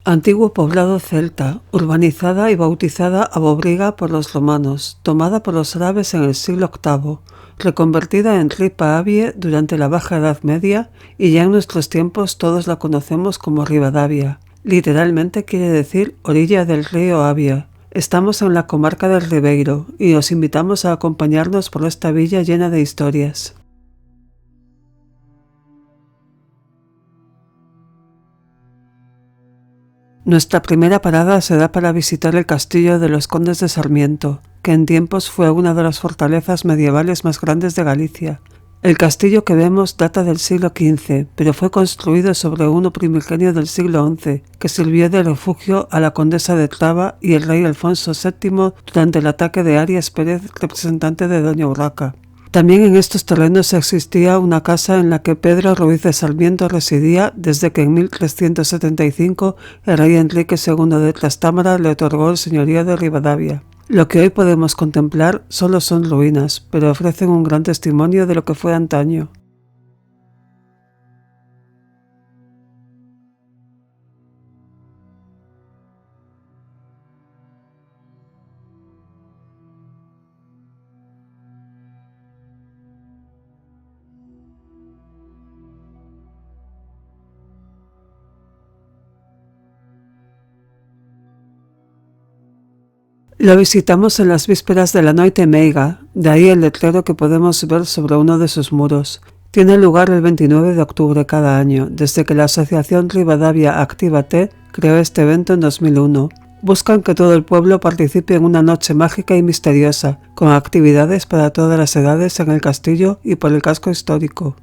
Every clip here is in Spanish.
Antiguo poblado celta, urbanizada y bautizada a Bobriga por los romanos, tomada por los árabes en el siglo VIII, reconvertida en Ripa Avie durante la Baja Edad Media y ya en nuestros tiempos todos la conocemos como Rivadavia. Literalmente quiere decir orilla del río Avia. Estamos en la comarca del Ribeiro y os invitamos a acompañarnos por esta villa llena de historias. Nuestra primera parada se da para visitar el castillo de los Condes de Sarmiento, que en tiempos fue una de las fortalezas medievales más grandes de Galicia. El castillo que vemos data del siglo XV, pero fue construido sobre uno primigenio del siglo XI, que sirvió de refugio a la condesa de Traba y el rey Alfonso VII durante el ataque de Arias Pérez, representante de Doña Urraca. También en estos terrenos existía una casa en la que Pedro Ruiz de Sarmiento residía desde que en 1375 el rey Enrique II de Trastámara le otorgó el señorío de Rivadavia. Lo que hoy podemos contemplar solo son ruinas, pero ofrecen un gran testimonio de lo que fue antaño. Lo visitamos en las vísperas de la Noite Meiga, de ahí el letrero que podemos ver sobre uno de sus muros. Tiene lugar el 29 de octubre cada año, desde que la asociación Rivadavia Actívate creó este evento en 2001. Buscan que todo el pueblo participe en una noche mágica y misteriosa, con actividades para todas las edades en el castillo y por el casco histórico.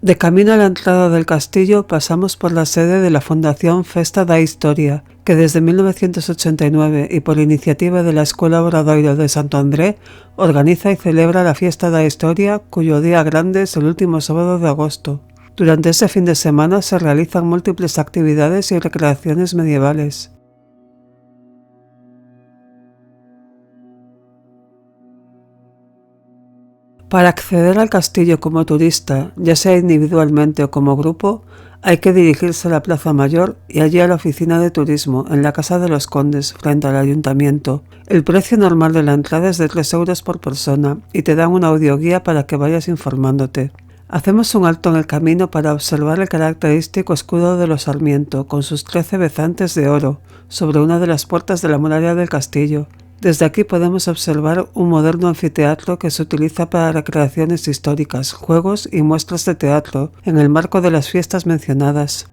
De camino a la entrada del castillo pasamos por la sede de la Fundación Festa da Historia, que desde 1989 y por iniciativa de la Escuela Obradoiro de Santo André organiza y celebra la Fiesta da Historia, cuyo día grande es el último sábado de agosto. Durante ese fin de semana se realizan múltiples actividades y recreaciones medievales. Para acceder al castillo como turista, ya sea individualmente o como grupo, hay que dirigirse a la Plaza Mayor y allí a la oficina de turismo, en la Casa de los Condes, frente al ayuntamiento. El precio normal de la entrada es de 3 euros por persona y te dan una audioguía para que vayas informándote. Hacemos un alto en el camino para observar el característico escudo de los Sarmiento, con sus 13 bezantes de oro, sobre una de las puertas de la muralla del castillo. Desde aquí podemos observar un moderno anfiteatro que se utiliza para recreaciones históricas, juegos y muestras de teatro, en el marco de las fiestas mencionadas.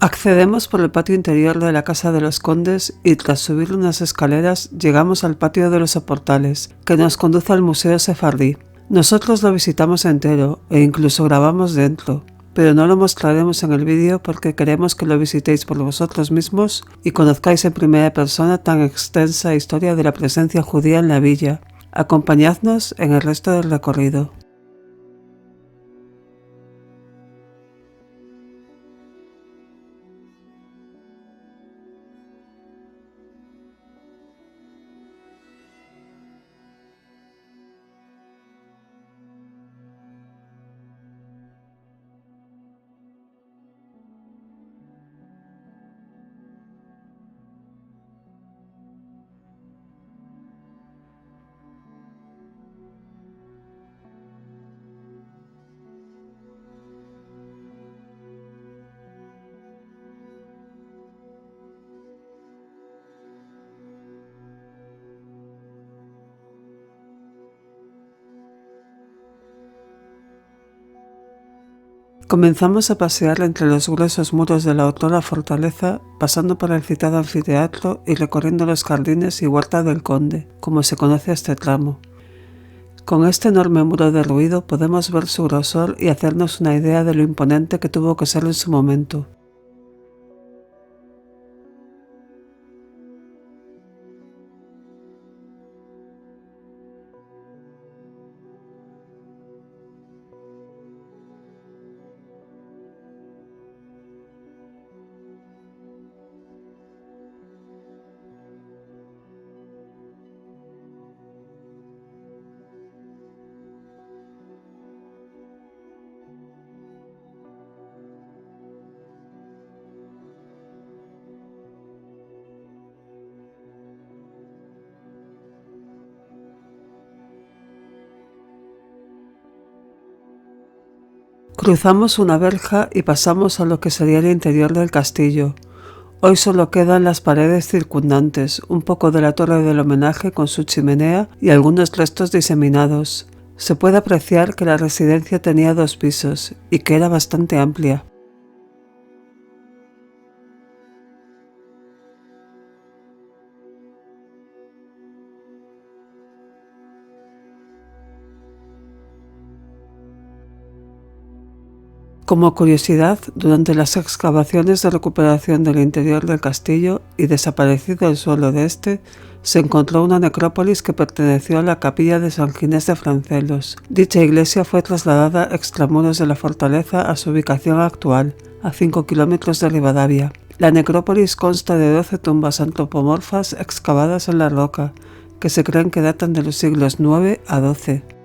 Accedemos por el patio interior de la Casa de los Condes y tras subir unas escaleras llegamos al patio de los soportales, que nos conduce al Museo Sefardí. Nosotros lo visitamos entero e incluso grabamos dentro. pero no lo mostraremos en el vídeo porque queremos que lo visitéis por vosotros mismos y conozcáis en primera persona tan extensa historia de la presencia judía en la villa. Acompañadnos en el resto del recorrido. Comenzamos a pasear entre los gruesos muros de la otrora fortaleza, pasando por el citado anfiteatro y recorriendo los jardines y huerta del conde, como se conoce este tramo. Con este enorme muro derruido podemos ver su grosor y hacernos una idea de lo imponente que tuvo que ser en su momento. Cruzamos una verja y pasamos a lo que sería el interior del castillo. Hoy solo quedan las paredes circundantes, un poco de la torre del homenaje con su chimenea y algunos restos diseminados. Se puede apreciar que la residencia tenía 2 pisos y que era bastante amplia. Como curiosidad, durante las excavaciones de recuperación del interior del castillo y desaparecido el suelo de este, se encontró una necrópolis que perteneció a la capilla de San Ginés de Francelos. Dicha iglesia fue trasladada extramuros de la fortaleza a su ubicación actual, a 5 kilómetros de Rivadavia. La necrópolis consta de 12 tumbas antropomorfas excavadas en la roca, que se creen que datan de los siglos IX a XII.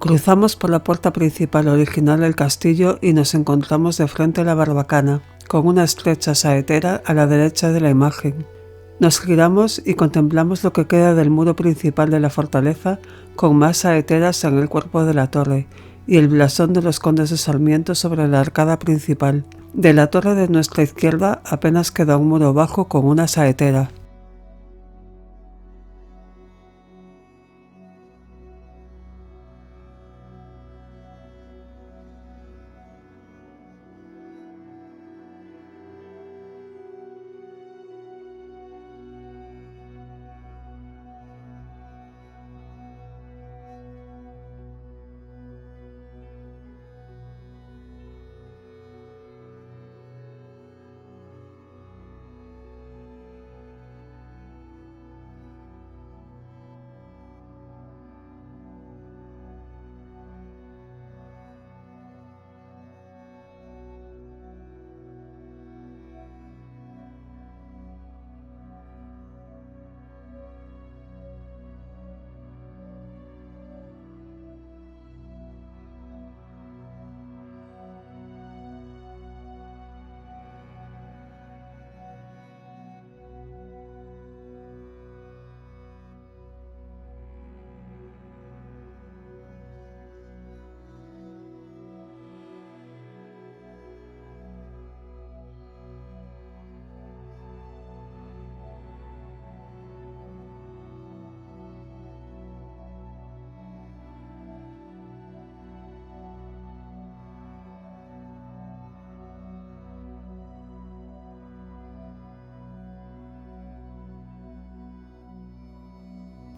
Cruzamos por la puerta principal original del castillo y nos encontramos de frente a la barbacana, con una estrecha saetera a la derecha de la imagen. Nos giramos y contemplamos lo que queda del muro principal de la fortaleza, con más saeteras en el cuerpo de la torre y el blasón de los condes de Sarmiento sobre la arcada principal. De la torre de nuestra izquierda apenas queda un muro bajo con una saetera.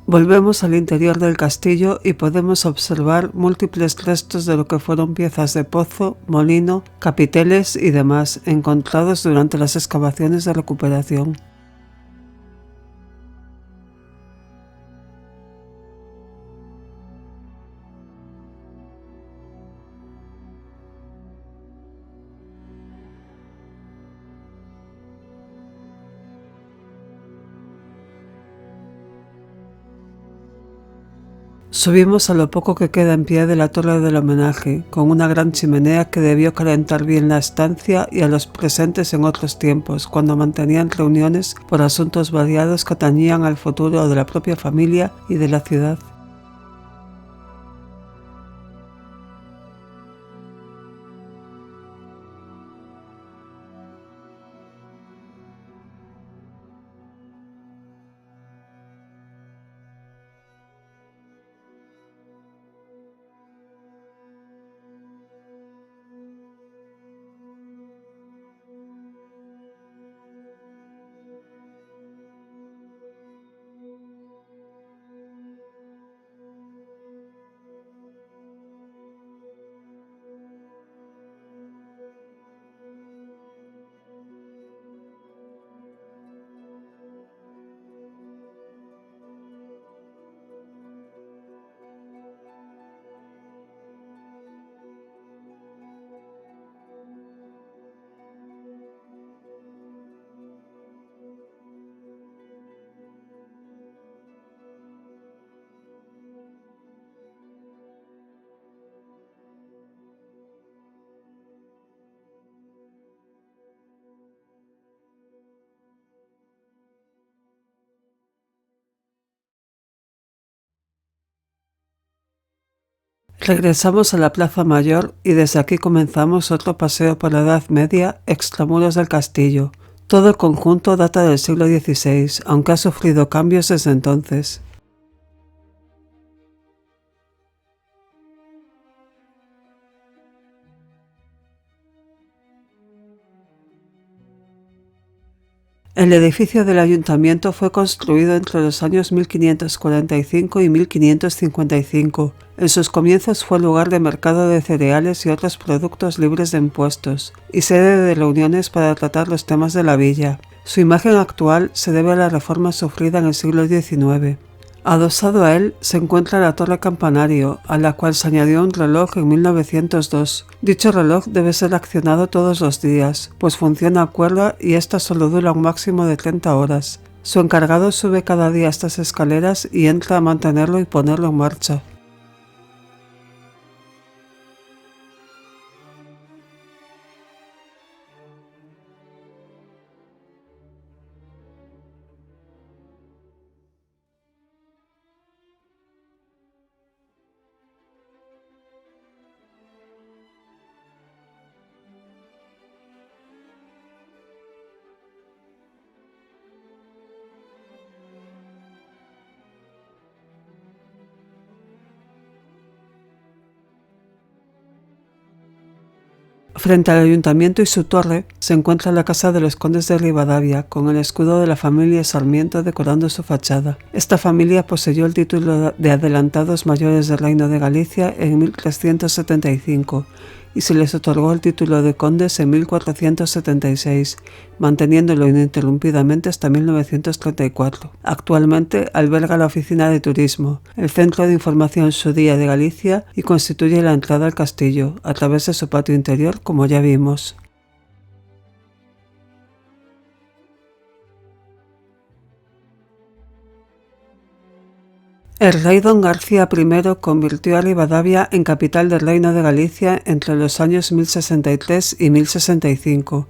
Volvemos al interior del castillo y podemos observar múltiples restos de lo que fueron piezas de pozo, molino, capiteles y demás encontrados durante las excavaciones de recuperación. Subimos a lo poco que queda en pie de la torre del homenaje, con una gran chimenea que debió calentar bien la estancia y a los presentes en otros tiempos, cuando mantenían reuniones por asuntos variados que atañían al futuro de la propia familia y de la ciudad. Regresamos a la Plaza Mayor y desde aquí comenzamos otro paseo por la Edad Media extramuros del castillo. Todo el conjunto data del siglo XVI, aunque ha sufrido cambios desde entonces. El edificio del ayuntamiento fue construido entre los años 1545 y 1555. En sus comienzos fue lugar de mercado de cereales y otros productos libres de impuestos, y sede de reuniones para tratar los temas de la villa. Su imagen actual se debe a la reforma sufrida en el siglo XIX. Adosado a él se encuentra la torre campanario, a la cual se añadió un reloj en 1902. Dicho reloj debe ser accionado todos los días, pues funciona a cuerda y esta solo dura un máximo de 30 horas. Su encargado sube cada día estas escaleras y entra a mantenerlo y ponerlo en marcha. Frente al ayuntamiento y su torre se encuentra la casa de los condes de Rivadavia, con el escudo de la familia Sarmiento decorando su fachada. Esta familia poseyó el título de adelantados mayores del Reino de Galicia en 1375 y se les otorgó el título de condes en 1476, manteniéndolo ininterrumpidamente hasta 1934. Actualmente alberga la oficina de turismo, el Centro de Información Xudía de Galicia y constituye la entrada al castillo, a través de su patio interior, como ya vimos. El rey don García I convirtió a Rivadavia en capital del Reino de Galicia entre los años 1063 y 1065.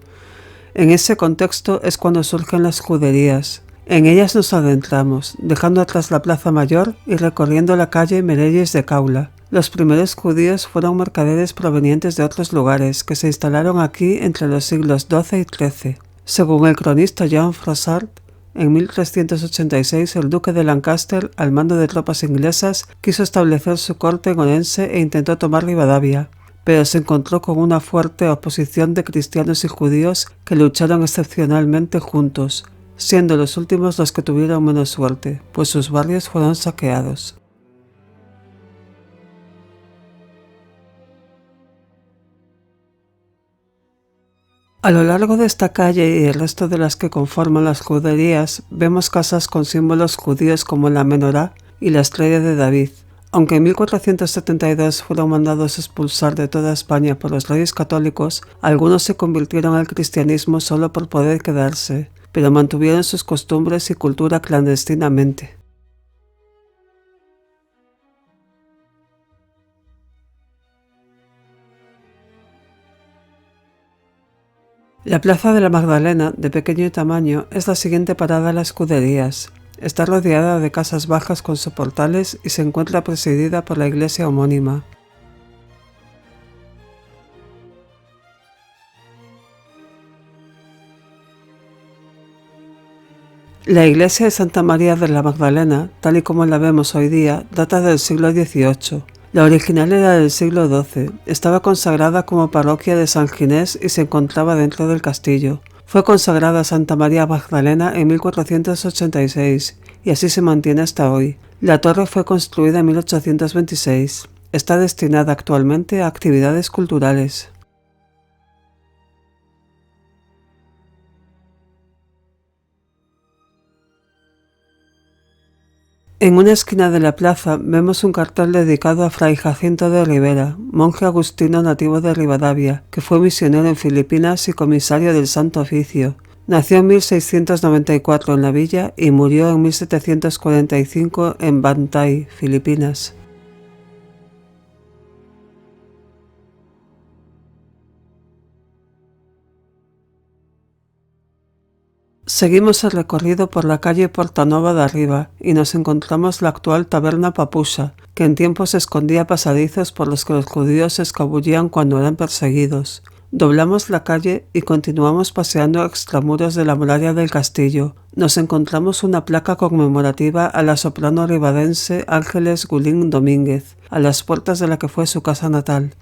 En ese contexto es cuando surgen las juderías. En ellas nos adentramos, dejando atrás la Plaza Mayor y recorriendo la calle Merelles de Caula. Los primeros judíos fueron mercaderes provenientes de otros lugares que se instalaron aquí entre los siglos XII y XIII. Según el cronista Jean Froissart, en 1386 el duque de Lancaster, al mando de tropas inglesas, quiso establecer su corte en Orense e intentó tomar Rivadavia, pero se encontró con una fuerte oposición de cristianos y judíos que lucharon excepcionalmente juntos, siendo los últimos los que tuvieron menos suerte, pues sus barrios fueron saqueados. A lo largo de esta calle y el resto de las que conforman las juderías, vemos casas con símbolos judíos como la menorá y la estrella de David. Aunque en 1472 fueron mandados expulsar de toda España por los reyes católicos, algunos se convirtieron al cristianismo solo por poder quedarse, pero mantuvieron sus costumbres y cultura clandestinamente. La Plaza de la Magdalena, de pequeño tamaño, es la siguiente parada a las Escuderías. Está rodeada de casas bajas con soportales y se encuentra presidida por la iglesia homónima. La iglesia de Santa María de la Magdalena, tal y como la vemos hoy día, data del siglo XVIII. La original era del siglo XII, estaba consagrada como parroquia de San Ginés y se encontraba dentro del castillo. Fue consagrada a Santa María Magdalena en 1486 y así se mantiene hasta hoy. La torre fue construida en 1826. Está destinada actualmente a actividades culturales. En una esquina de la plaza vemos un cartel dedicado a Fray Jacinto de Rivera, monje agustino nativo de Rivadavia, que fue misionero en Filipinas y comisario del Santo Oficio. Nació en 1694 en la villa y murió en 1745 en Bantay, Filipinas. Seguimos el recorrido por la calle Portanova de Arriba y nos encontramos la actual Taberna Papusa, que en tiempos escondía pasadizos por los que los judíos se escabullían cuando eran perseguidos. Doblamos la calle y continuamos paseando extramuros de la muralla del castillo. Nos encontramos una placa conmemorativa a la soprano ribadense Ángeles Gulín Domínguez, a las puertas de la que fue su casa natal.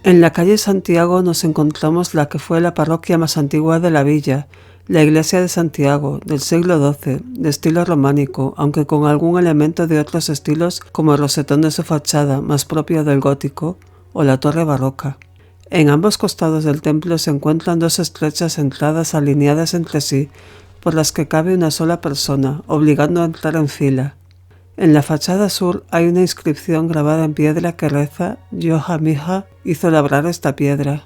En la calle Santiago nos encontramos la que fue la parroquia más antigua de la villa, la iglesia de Santiago, del siglo XII, de estilo románico, aunque con algún elemento de otros estilos como el rosetón de su fachada, más propio del gótico, o la torre barroca. En ambos costados del templo se encuentran dos estrechas entradas alineadas entre sí, por las que cabe una sola persona, obligando a entrar en fila. En la fachada sur hay una inscripción grabada en piedra que reza «Yoha Mija hizo labrar esta piedra».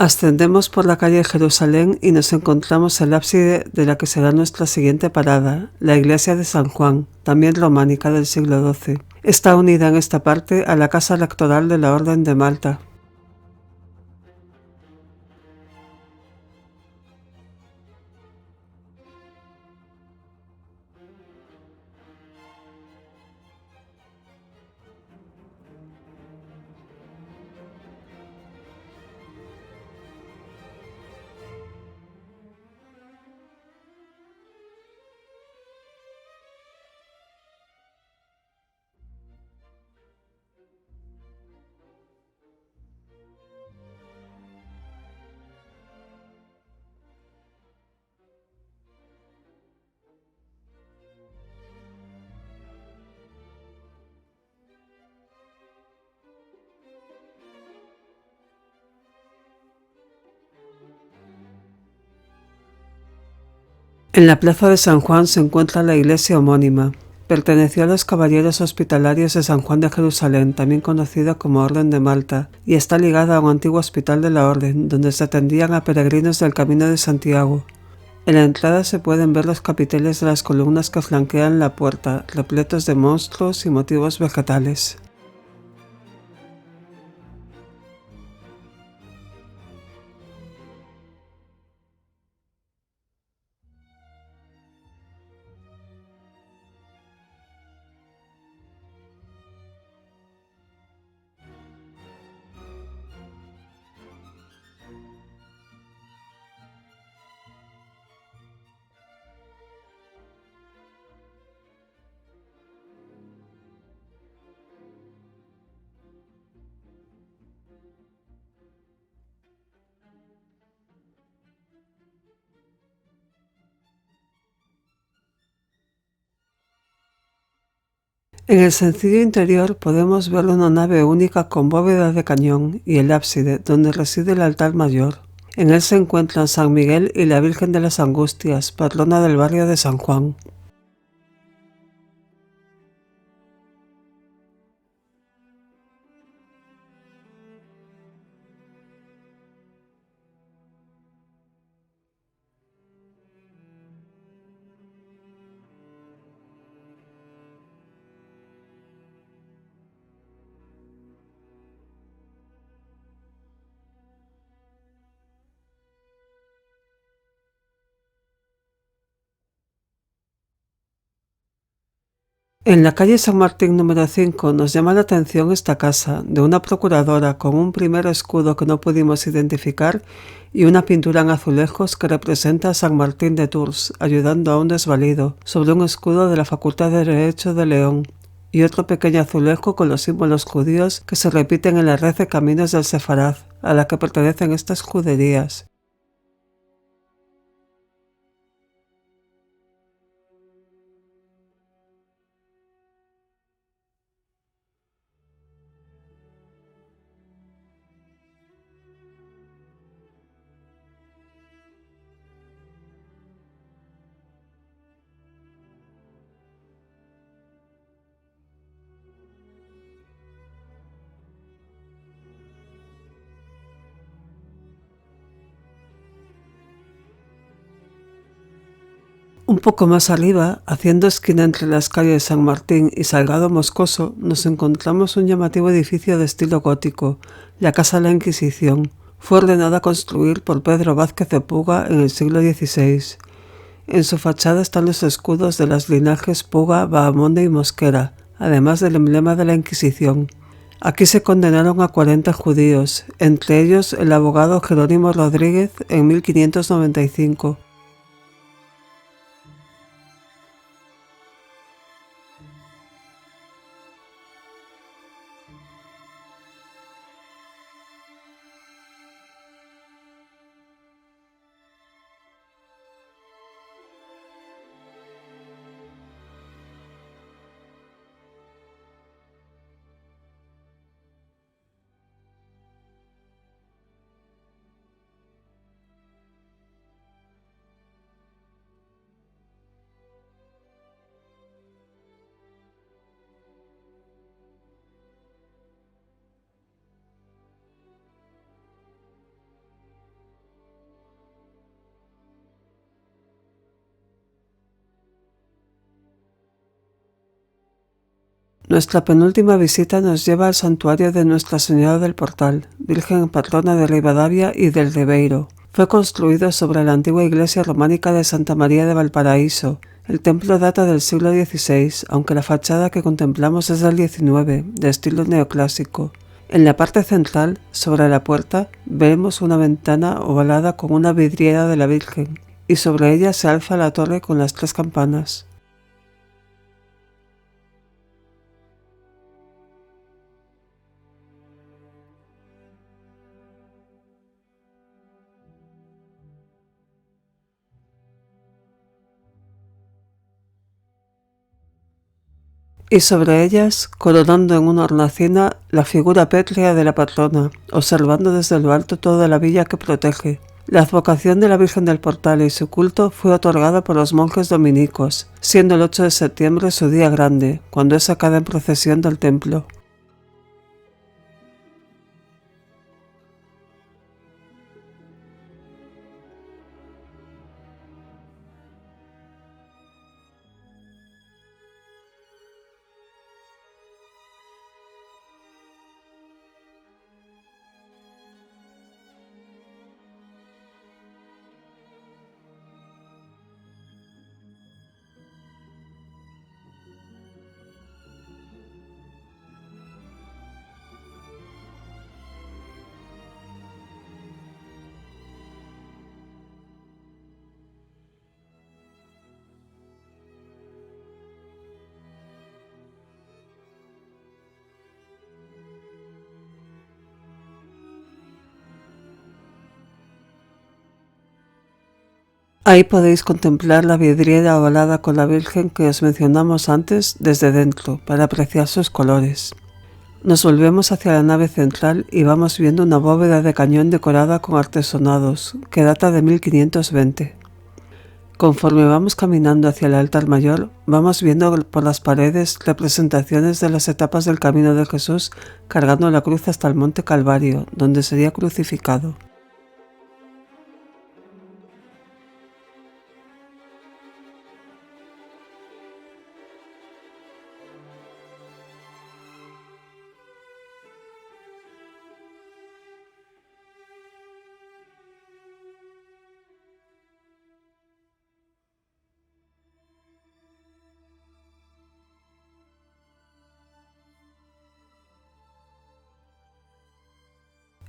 Ascendemos por la calle Jerusalén y nos encontramos el ábside de la que será nuestra siguiente parada, la iglesia de San Juan, también románica del siglo XII. Está unida en esta parte a la casa electoral de la Orden de Malta. En la plaza de San Juan se encuentra la iglesia homónima. Perteneció a los caballeros hospitalarios de San Juan de Jerusalén, también conocida como Orden de Malta, y está ligada a un antiguo hospital de la Orden, donde se atendían a peregrinos del Camino de Santiago. En la entrada se pueden ver los capiteles de las columnas que flanquean la puerta, repletos de monstruos y motivos vegetales. En el sencillo interior podemos ver una nave única con bóveda de cañón y el ábside, donde reside el altar mayor. En él se encuentran San Miguel y la Virgen de las Angustias, patrona del barrio de San Juan. En la calle San Martín número 5 nos llama la atención esta casa, de una procuradora con un primer escudo que no pudimos identificar y una pintura en azulejos que representa a San Martín de Tours, ayudando a un desvalido, sobre un escudo de la Facultad de Derecho de León, y otro pequeño azulejo con los símbolos judíos que se repiten en la red de caminos del Sefarad, a la que pertenecen estas juderías. Un poco más arriba, haciendo esquina entre las calles San Martín y Salgado Moscoso, nos encontramos un llamativo edificio de estilo gótico, la Casa de la Inquisición. Fue ordenada a construir por Pedro Vázquez de Puga en el siglo XVI. En su fachada están los escudos de las linajes Puga, Bahamonde y Mosquera, además del emblema de la Inquisición. Aquí se condenaron a 40 judíos, entre ellos el abogado Jerónimo Rodríguez en 1595. Nuestra penúltima visita nos lleva al santuario de Nuestra Señora del Portal, Virgen patrona de Ribadavia y del Ribeiro. Fue construido sobre la antigua iglesia románica de Santa María de Valparaíso. El templo data del siglo XVI, aunque la fachada que contemplamos es del XIX, de estilo neoclásico. En la parte central, sobre la puerta, vemos una ventana ovalada con una vidriera de la Virgen, y sobre ella se alza la torre con las 3 campanas. Y sobre ellas, coronando en una hornacina, la figura pétrea de la patrona, observando desde lo alto toda la villa que protege. La advocación de la Virgen del Portal y su culto fue otorgada por los monjes dominicos, siendo el 8 de septiembre su día grande, cuando es sacada en procesión del templo. Ahí podéis contemplar la vidriera ovalada con la Virgen que os mencionamos antes desde dentro, para apreciar sus colores. Nos volvemos hacia la nave central y vamos viendo una bóveda de cañón decorada con artesonados, que data de 1520. Conforme vamos caminando hacia el altar mayor, vamos viendo por las paredes representaciones de las etapas del camino de Jesús cargando la cruz hasta el monte Calvario, donde sería crucificado.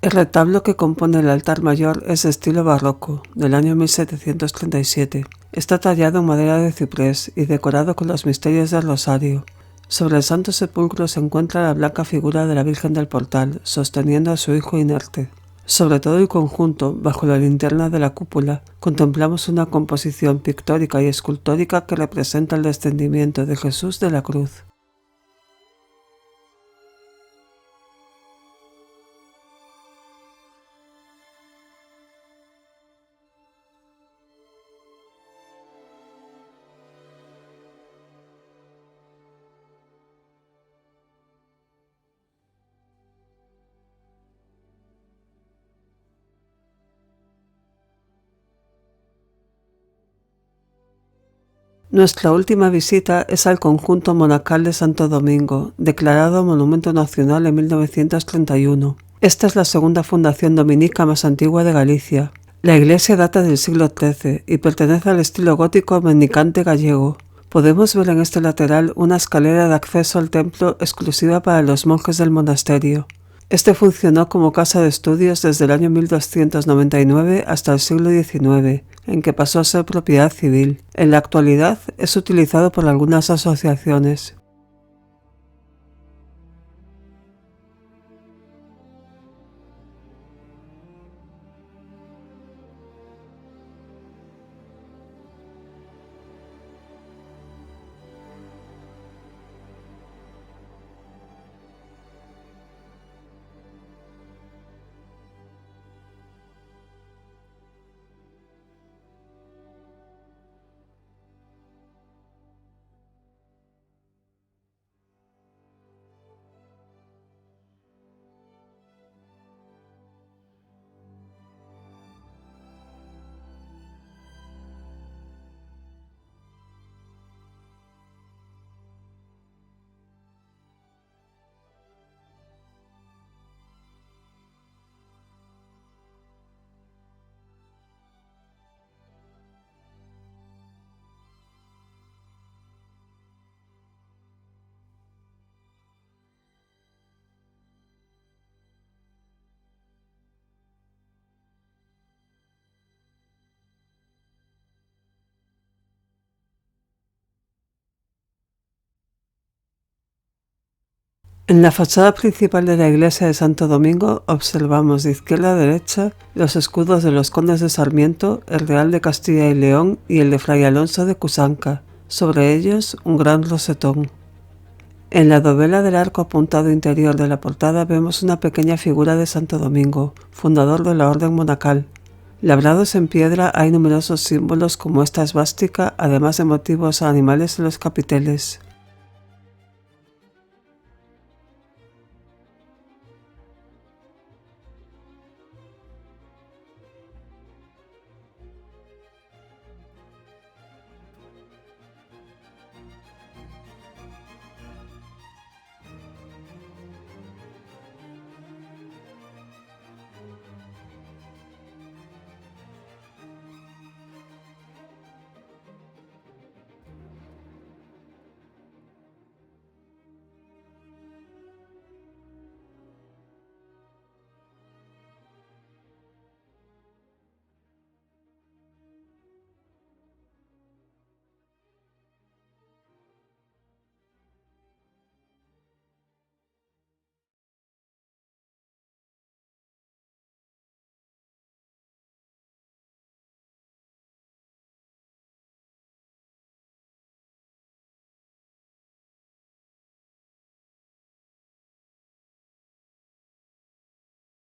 El retablo que compone el altar mayor es de estilo barroco, del año 1737. Está tallado en madera de ciprés y decorado con los misterios del Rosario. Sobre el Santo Sepulcro se encuentra la blanca figura de la Virgen del Portal, sosteniendo a su hijo inerte. Sobre todo el conjunto, bajo la linterna de la cúpula, contemplamos una composición pictórica y escultórica que representa el descendimiento de Jesús de la cruz. Nuestra última visita es al conjunto monacal de Santo Domingo, declarado Monumento Nacional en 1931. Esta es la segunda fundación dominica más antigua de Galicia. La iglesia data del siglo XIII y pertenece al estilo gótico mendicante gallego. Podemos ver en este lateral una escalera de acceso al templo exclusiva para los monjes del monasterio. Este funcionó como casa de estudios desde el año 1299 hasta el siglo XIX, en que pasó a ser propiedad civil. En la actualidad es utilizado por algunas asociaciones. En la fachada principal de la iglesia de Santo Domingo observamos de izquierda a derecha los escudos de los condes de Sarmiento, el real de Castilla y León y el de Fray Alonso de Cusanca, sobre ellos un gran rosetón. En la dovela del arco apuntado interior de la portada vemos una pequeña figura de Santo Domingo, fundador de la orden monacal. Labrados en piedra hay numerosos símbolos como esta esvástica, además de motivos animales en los capiteles.